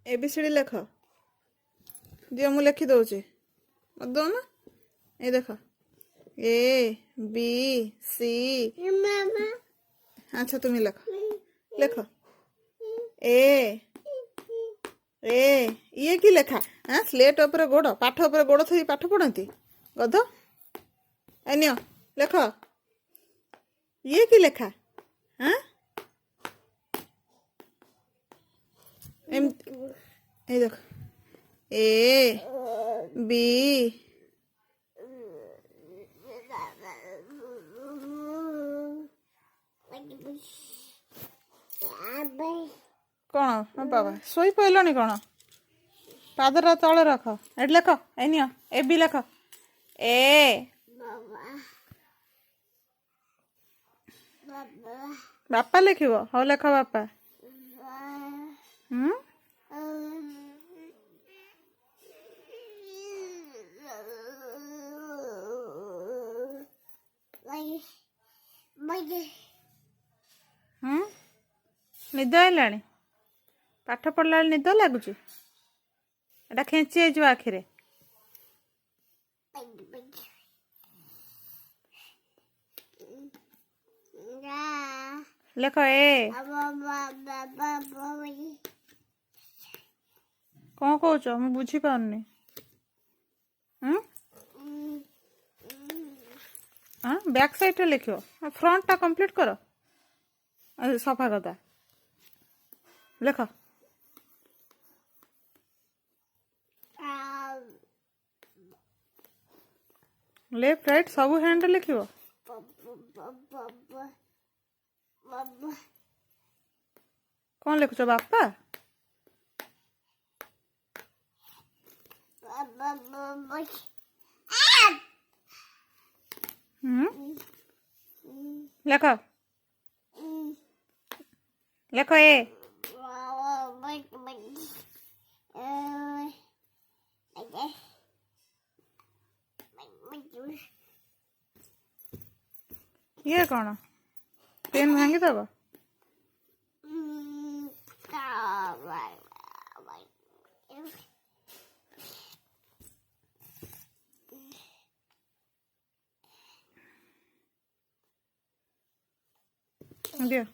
ABCD ଲେଖ। ଦିଅ ମୁଁ ଲେଖି ଦଉଛି। ମତେ ଦଉନ। ଏଇ ଦେଖ ABC। ଆଚ୍ଛା ତୁମେ ଲେଖ ଲେଖ। ଏ ଇଏ କି ଲେଖା? ସ୍ଲେଟ ଉପରେ ଗୋଡ଼, ପାଠ ଉପରେ ଗୋଡ଼ ଥୋଇ ପାଠ ପଢ଼ନ୍ତି ଗଧ। ଏ ନିଅ ଲେଖ। ଇଏ କି ଲେଖା? ଏମିତି এই দেখো A B। କ'ଣ ବାବା ଶୋଇ ପଇଲଣି କ'ଣ? ପାଦଟା ତଳେ ରଖ। ଏଠି ଲେଖ। ଏ ନିଅ AB ଲେଖ। ଏ ବାପା ଲେଖିବ। ହଉ ଲେଖ ବାପା। ନିଦ ହେଲାଣି? ପାଠ ପଢ଼ିଲା ବେଳେ ନିଦ ଲାଗୁଛି? ଏଟା ଖେଞ୍ଚି ହେଇଯିବ ଆଖିରେ। ଲେଖ ଏ। କ'ଣ କହୁଛ? ମୁଁ ବୁଝିପାରୁନି। ବ୍ୟାକ୍ ସାଇଡ଼୍ରେ ଲେଖିବ। ଫ୍ରଣ୍ଟଟା କମ୍ପ୍ଲିଟ୍ କର। ସଫା କଥା ଲେଖ। ଲେଫ୍ଟ ରାଇଟ୍ ସବୁ ହ୍ୟାଣ୍ଡରେ ଲେଖିବ। କ'ଣ ଲେଖୁଛ ବାପା? ଲେଖ ଲେଖ ଏ। ଇଏ କ'ଣ? ପେନ୍ ଭାଙ୍ଗିଦବ? ଦିଅ।